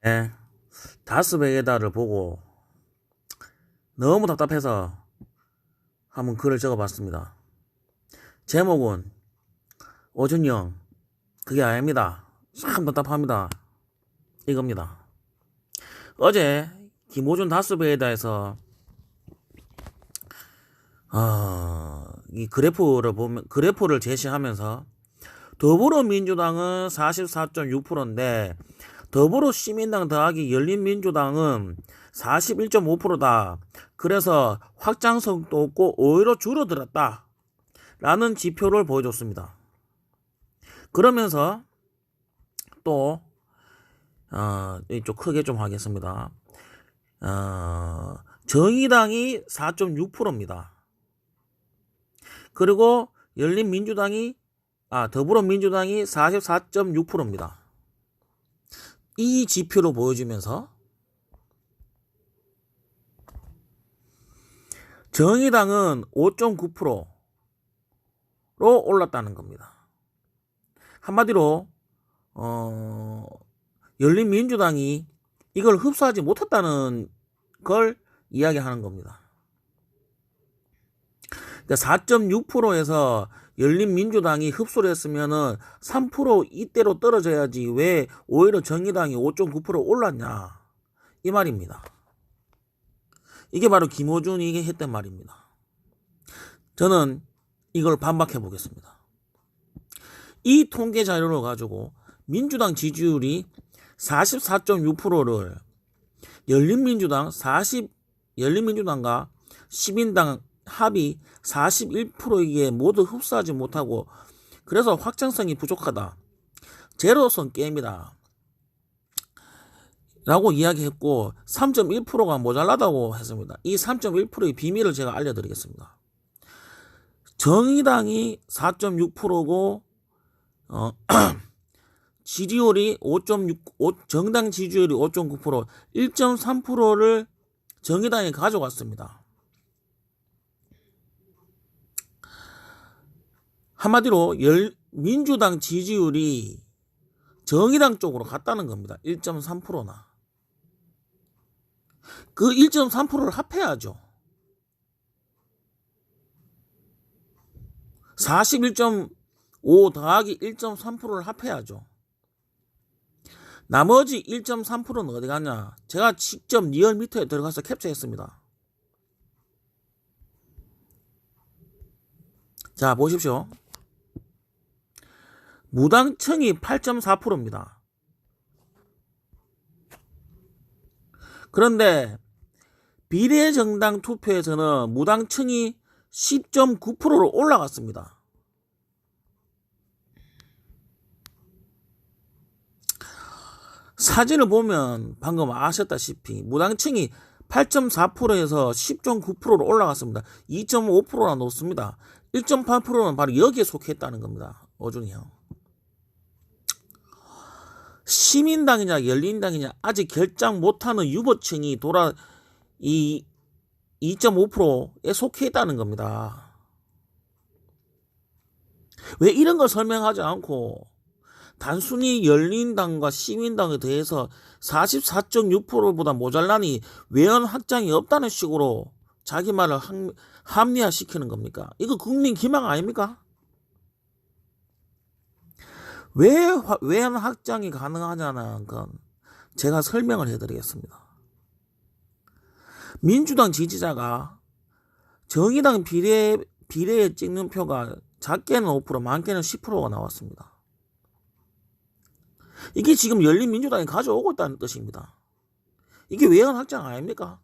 네, 다스베이다를 보고 너무 답답해서 한번 글을 적어봤습니다. 제목은 오준영 그게 아닙니다. 참 답답합니다. 이겁니다. 어제 김호준 다스베이다에서 이 그래프를 제시하면서 더불어민주당은 44.6%인데 더불어시민당 더하기 열린민주당은 41.5%다. 그래서 확장성도 없고 오히려 줄어들었다. 라는 지표를 보여줬습니다. 그러면서 또 좀 크게 좀 하겠습니다. 정의당이 4.6%입니다. 그리고 더불어민주당이 44.6%입니다. 이 지표로 보여주면서 정의당은 5.9%로 올랐다는 겁니다. 한마디로 열린민주당이 이걸 흡수하지 못했다는 걸 이야기하는 겁니다. 그러니까 4.6%에서 열린민주당이 흡수를 했으면은 3% 이대로 떨어져야지 왜 오히려 정의당이 5.9% 올랐냐 이 말입니다. 이게 바로 김호준이 했던 말입니다. 저는 이걸 반박해 보겠습니다. 이 통계 자료를 가지고 민주당 지지율이 44.6%를 열린민주당과 시민당 합이 41%이게 모두 흡수하지 못하고 그래서 확장성이 부족하다. 제로선 게임이다. 라고 이야기했고 3.1%가 모자라다고 했습니다. 이 3.1%의 비밀을 제가 알려드리겠습니다. 정의당이 4.6%고 지지율이 5.6, 정당 지지율이 5.9%, 1.3%를 정의당이 가져갔습니다. 한마디로 민주당 지지율이 정의당 쪽으로 갔다는 겁니다. 1.3%나. 그 1.3%를 합해야죠. 41.5 더하기 1.3%를 합해야죠. 나머지 1.3%는 어디 갔냐? 제가 직접 리얼미터에 들어가서 캡처했습니다. 자, 보십시오. 무당층이 8.4%입니다. 그런데 비례정당 투표에서는 무당층이 10.9%로 올라갔습니다. 사진을 보면 방금 아셨다시피 무당층이 8.4%에서 10.9%로 올라갔습니다. 2.5%나 높습니다. 1.8%는 바로 여기에 속했다는 겁니다. 오준이 형. 시민당이냐 열린당이냐 아직 결정 못하는 유보층이 2.5%에 속해 있다는 겁니다. 왜 이런 걸 설명하지 않고 단순히 열린당과 시민당에 대해서 44.6%보다 모자라니 외연 확장이 없다는 식으로 자기 말을 합리화시키는 겁니까? 이거 국민 기망 아닙니까? 왜 외연 확장이 가능하냐는 건 제가 설명을 해드리겠습니다. 민주당 지지자가 정의당 비례에 찍는 표가 작게는 5%, 많게는 10%가 나왔습니다. 이게 지금 열린민주당이 가져오고 있다는 뜻입니다. 이게 외연 확장 아닙니까?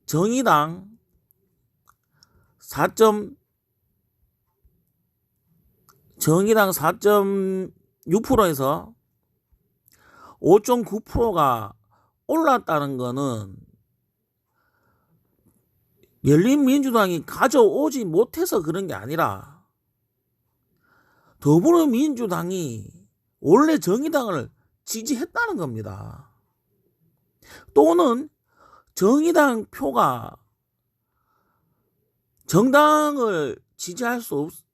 정의당 4.6%에서 5.9%가 올랐다는 거는 열린민주당이 가져오지 못해서 그런 게 아니라 더불어민주당이 원래 정의당을 지지했다는 겁니다. 또는 정의당 표가 정당을 지지할 수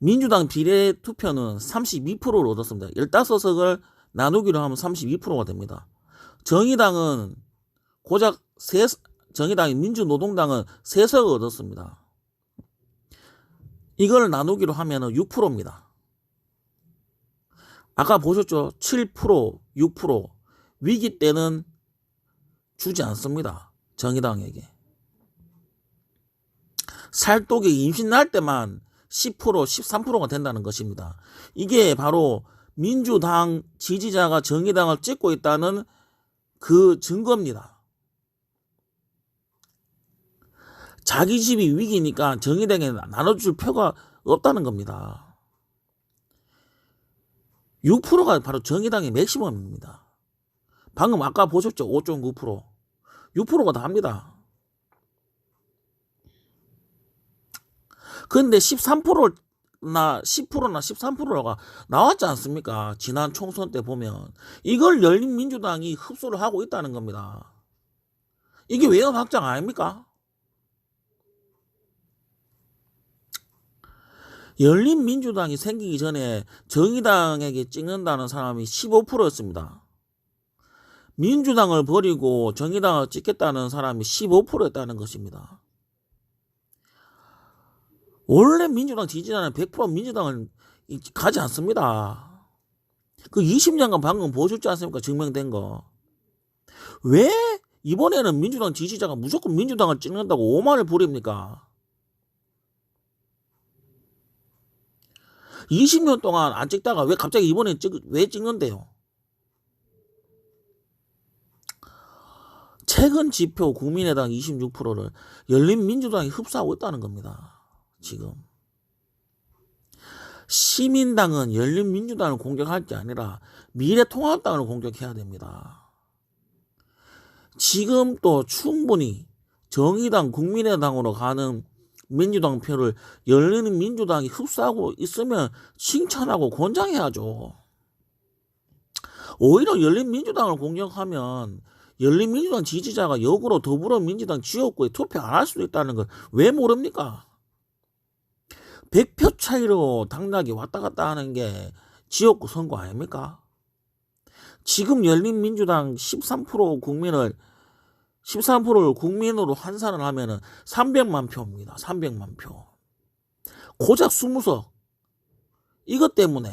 민주당 비례 투표는 32%를 얻었습니다. 15석을 나누기로 하면 32%가 됩니다. 정의당은 고작 정의당이 민주노동당은 3석을 얻었습니다. 이걸 나누기로 하면 6%입니다. 아까 보셨죠? 7%, 6%. 위기 때는 주지 않습니다. 정의당에게. 살독이 임신 날 때만 10%, 13%가 된다는 것입니다. 이게 바로 민주당 지지자가 정의당을 찍고 있다는 그 증거입니다. 자기 집이 위기니까 정의당에 나눠줄 표가 없다는 겁니다. 6%가 바로 정의당의 맥시멈입니다. 방금 아까 보셨죠? 5.9%. 6%가 다 합니다. 그런데 13%나 10%나 13%가 나왔지 않습니까? 지난 총선 때 보면. 이걸 열린민주당이 흡수를 하고 있다는 겁니다. 이게 외연 확장 아닙니까? 열린민주당이 생기기 전에 정의당에게 찍는다는 사람이 15%였습니다. 민주당을 버리고 정의당을 찍겠다는 사람이 15%였다는 것입니다. 원래 민주당 지지자는 100% 민주당을 가지 않습니다. 그 20년간 방금 보셨지 않습니까? 증명된 거. 왜 이번에는 민주당 지지자가 무조건 민주당을 찍는다고 오만을 부립니까? 20년 동안 안 찍다가 왜 갑자기 이번에 왜 찍는데요? 최근 지표 국민의당 26%를 열린민주당이 흡수하고 있다는 겁니다. 지금 시민당은 열린민주당을 공격할 게 아니라 미래통합당을 공격해야 됩니다. 지금 또 충분히 정의당 국민의당으로 가는 민주당 표를 열린민주당이 흡수하고 있으면 칭찬하고 권장해야죠. 오히려 열린민주당을 공격하면 열린민주당 지지자가 역으로 더불어민주당 지역구에 투표 안 할 수도 있다는 걸 왜 모릅니까? 100표 차이로 당락이 왔다 갔다 하는 게 지역구 선거 아닙니까? 지금 열린민주당 13%를 국민으로 환산을 하면은 300만 표입니다. 300만 표. 고작 20석. 이것 때문에.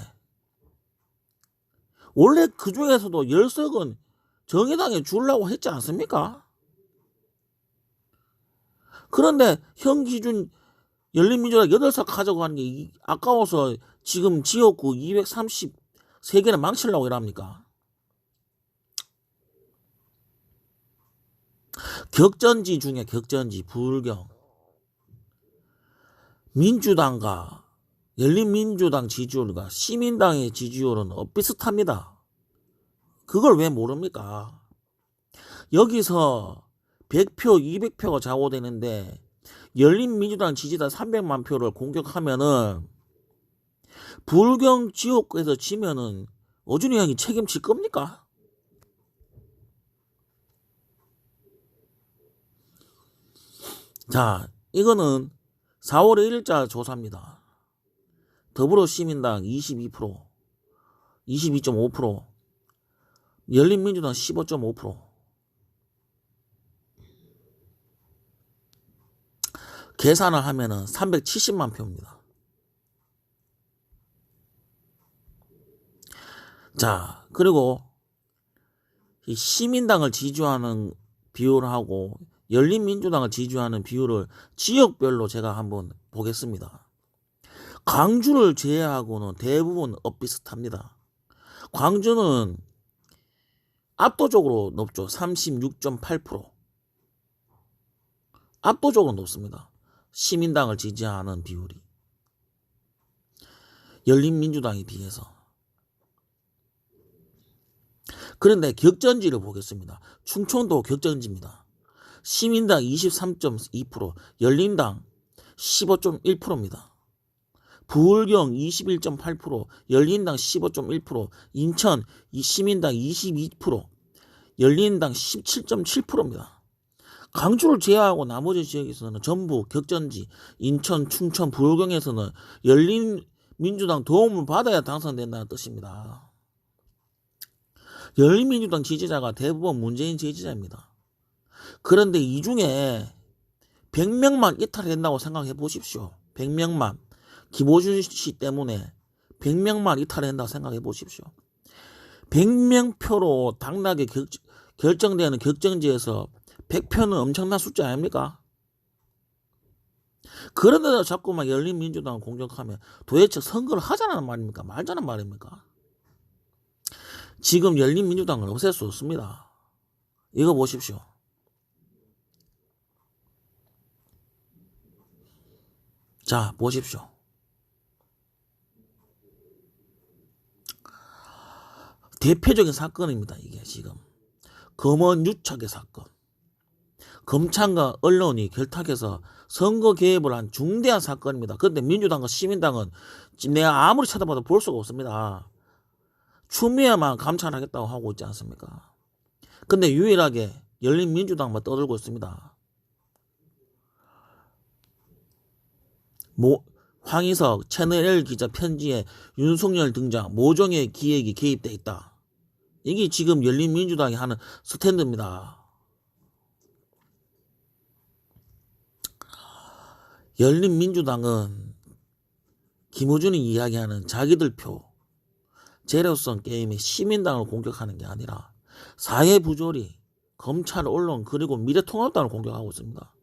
원래 그 중에서도 10석은 정의당에 주려고 했지 않습니까? 그런데 현 기준 열린민주당 8석 가져가는 게 아까워서 지금 지역구 233개는 망치려고 이랍니까? 격전지 중에 격전지 불경. 민주당과 열린민주당 지지율과 시민당의 지지율은 비슷합니다. 그걸 왜 모릅니까? 여기서 100표, 200표가 좌우되는데 열린민주당 지지자 300만 표를 공격하면은 불경 지역구에서 지면은 어준이 형이 책임질 겁니까? 자, 이거는 4월 1일자 조사입니다. 더불어시민당 22%, 22.5%, 열린민주당 15.5%. 계산을 하면은 370만 표입니다. 자, 그리고 이 시민당을 지지하는 비율하고 열린민주당을 지지하는 비율을 지역별로 제가 한번 보겠습니다. 광주를 제외하고는 대부분 비슷합니다. 광주는 압도적으로 높죠. 36.8%. 압도적으로 높습니다. 시민당을 지지하는 비율이. 열린민주당에 비해서. 그런데 격전지를 보겠습니다. 충청도 격전지입니다. 시민당 23.2%, 열린당 15.1%입니다. 부울경 21.8%, 열린당 15.1%, 인천 시민당 22%, 열린당 17.7%입니다. 광주를 제외하고 나머지 지역에서는 전부 격전지, 인천, 충청, 부울경에서는 열린 민주당 도움을 받아야 당선된다는 뜻입니다. 열린민주당 지지자가 대부분 문재인 지지자입니다. 그런데 이 중에 100명만 이탈된다고 생각해 보십시오. 100명만. 김어준 씨 때문에 100명만 이탈된다고 생각해 보십시오. 100명 표로 당락이 결정되는 격정지에서 100표는 엄청난 숫자 아닙니까? 그런데도 자꾸만 열린민주당을 공격하면 도대체 선거를 하자는 말입니까? 말자는 말입니까? 지금 열린민주당을 없앨 수 없습니다. 이거 보십시오. 자, 보십시오. 대표적인 사건입니다. 이게 지금 검언 유착의 사건. 검찰과 언론이 결탁해서 선거 개입을 한 중대한 사건입니다. 그런데 민주당과 시민당은 지금 내가 아무리 찾아봐도 볼 수가 없습니다. 추미애만 감찰하겠다고 하고 있지 않습니까? 근데 유일하게 열린민주당만 떠들고 있습니다. 황희석 채널L 기자 편지에 윤석열 등장, 모종의 기획이 개입돼 있다. 이게 지금 열린민주당이 하는 스탠드입니다. 열린민주당은 김어준이 이야기하는 자기들 표, 재료성 게임의 시민당을 공격하는 게 아니라 사회부조리, 검찰, 언론 그리고 미래통합당을 공격하고 있습니다.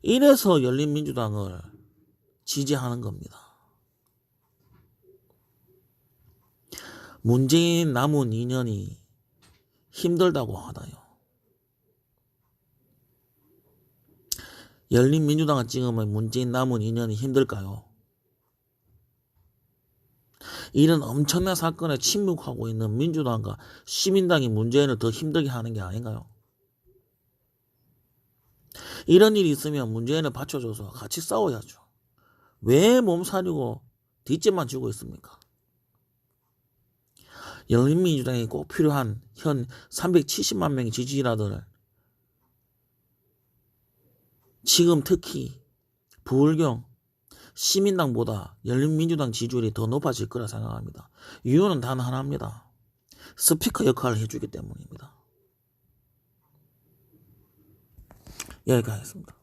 이래서 열린민주당을 지지하는 겁니다. 문재인 남은 2년이 힘들다고 하다요. 열린민주당을 찍으면 문재인 남은 2년이 힘들까요? 이런 엄청난 사건에 침묵하고 있는 민주당과 시민당이 문재인을 더 힘들게 하는 게 아닌가요? 이런 일이 있으면 문재인을 받쳐줘서 같이 싸워야죠. 왜 몸살이고 뒷짐만 지고 있습니까? 열린민주당이 꼭 필요한 현 370만 명의 지지자들을 지금 특히 부울경 시민당보다 열린민주당 지지율이 더 높아질 거라 생각합니다. 이유는 단 하나입니다. 스피커 역할을 해주기 때문입니다. 여기까지 하겠습니다.